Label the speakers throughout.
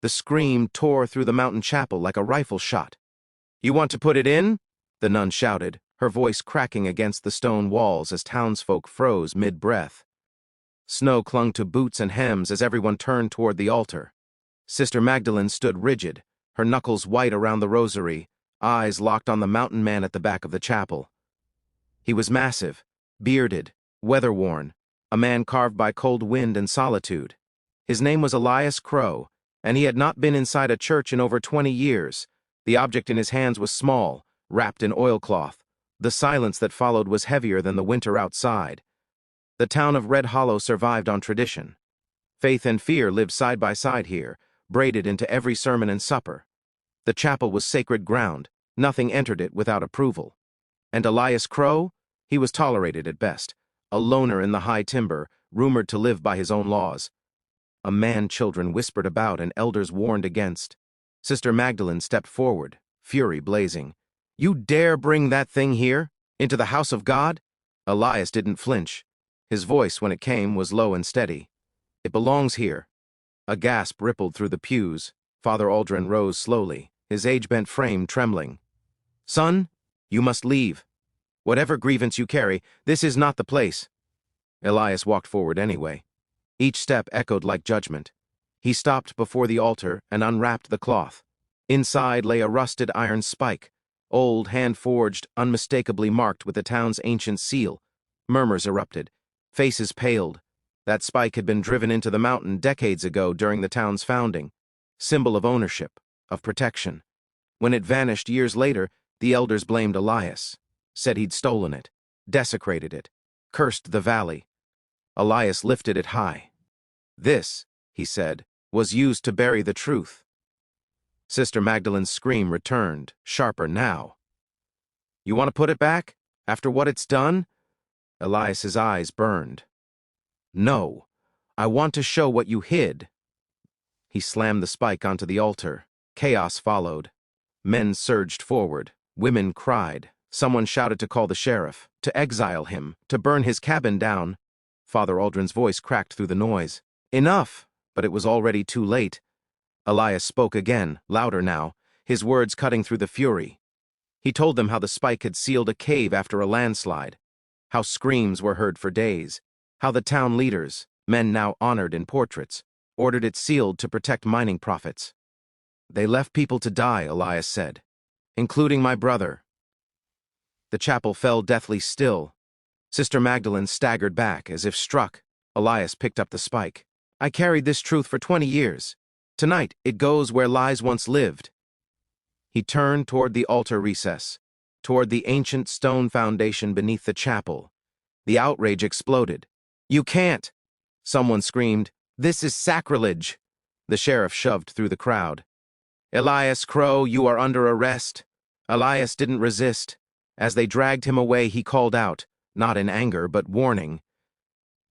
Speaker 1: The scream tore through the mountain chapel like a rifle shot. "You want to put it in?" the nun shouted, her voice cracking against the stone walls as townsfolk froze mid-breath. Snow clung to boots and hems as everyone turned toward the altar. Sister Magdalene stood rigid, her knuckles white around the rosary, eyes locked on the mountain man at the back of the chapel. He was massive, bearded, weather-worn, a man carved by cold wind and solitude. His name was Elias Crow, and he had not been inside a church in over 20 years. The object in his hands was small, wrapped in oilcloth. The silence that followed was heavier than the winter outside. The town of Red Hollow survived on tradition. Faith and fear lived side by side here, braided into every sermon and supper. The chapel was sacred ground, nothing entered it without approval. And Elias Crow? He was tolerated at best, a loner in the high timber, rumored to live by his own laws. A man children whispered about and elders warned against. Sister Magdalene stepped forward, fury blazing. "You dare bring that thing here? Into the house of God?" Elias didn't flinch. His voice, when it came, was low and steady. "It belongs here." A gasp rippled through the pews. Father Aldrin rose slowly, his age-bent frame trembling. "Son, you must leave. Whatever grievance you carry, this is not the place." Elias walked forward anyway. Each step echoed like judgment. He stopped before the altar and unwrapped the cloth. Inside lay a rusted iron spike, old, hand-forged, unmistakably marked with the town's ancient seal. Murmurs erupted. Faces paled. That spike had been driven into the mountain decades ago during the town's founding. Symbol of ownership, of protection. When it vanished years later, the elders blamed Elias. Said he'd stolen it, desecrated it, cursed the valley. Elias lifted it high. "This," he said, "was used to bury the truth." Sister Magdalene's scream returned, sharper now. "You want to put it back? After what it's done?" Elias's eyes burned. "No, I want to show what you hid." He slammed the spike onto the altar. Chaos followed. Men surged forward. Women cried. Someone shouted to call the sheriff, to exile him, to burn his cabin down. Father Aldrin's voice cracked through the noise. "Enough!" But it was already too late. Elias spoke again, louder now, his words cutting through the fury. He told them how the spike had sealed a cave after a landslide, how screams were heard for days, how the town leaders, men now honored in portraits, ordered it sealed to protect mining profits. "They left people to die," Elias said, "including my brother." The chapel fell deathly still. Sister Magdalene staggered back, as if struck. Elias picked up the spike. "I carried this truth for 20 years. Tonight, it goes where lies once lived." He turned toward the altar recess, toward the ancient stone foundation beneath the chapel. The outrage exploded. "You can't!" Someone screamed, "This is sacrilege!" The sheriff shoved through the crowd. "Elias Crow, you are under arrest." Elias didn't resist. As they dragged him away, he called out, not in anger, but warning.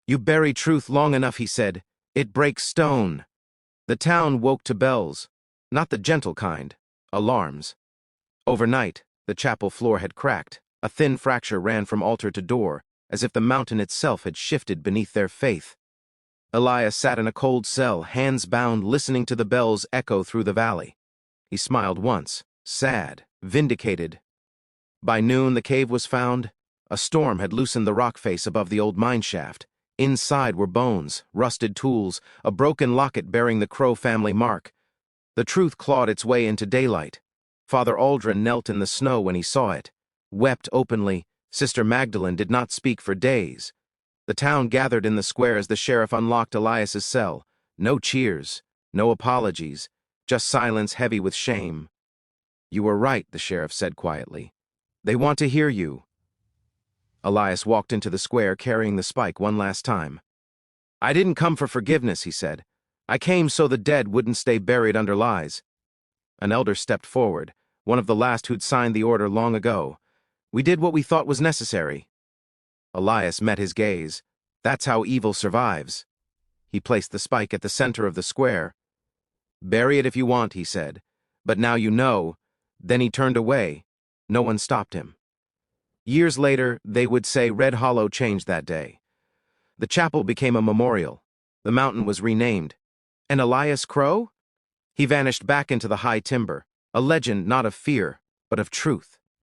Speaker 1: "You bury truth long enough," he said. "It breaks stone." The town woke to bells, not the gentle kind, alarms. Overnight, the chapel floor had cracked. A thin fracture ran from altar to door, as if the mountain itself had shifted beneath their faith. Elias sat in a cold cell, hands bound, listening to the bells echo through the valley. He smiled once, sad, vindicated. By noon, the cave was found. A storm had loosened the rock face above the old mine shaft. Inside were bones, rusted tools, a broken locket bearing the Crow family mark. The truth clawed its way into daylight. Father Aldrin knelt in the snow when he saw it, wept openly. Sister Magdalene did not speak for days. The town gathered in the square as the sheriff unlocked Elias's cell. No cheers, no apologies, just silence heavy with shame. "You were right," the sheriff said quietly. "They want to hear you." Elias walked into the square carrying the spike one last time. "I didn't come for forgiveness," he said. "I came so the dead wouldn't stay buried under lies." An elder stepped forward, one of the last who'd signed the order long ago. "We did what we thought was necessary." Elias met his gaze. "That's how evil survives." He placed the spike at the center of the square. "Bury it if you want," he said. "But now you know." Then he turned away. No one stopped him. Years later, they would say Red Hollow changed that day. The chapel became a memorial. The mountain was renamed. And Elias Crow? He vanished back into the high timber, a legend not of fear, but of truth.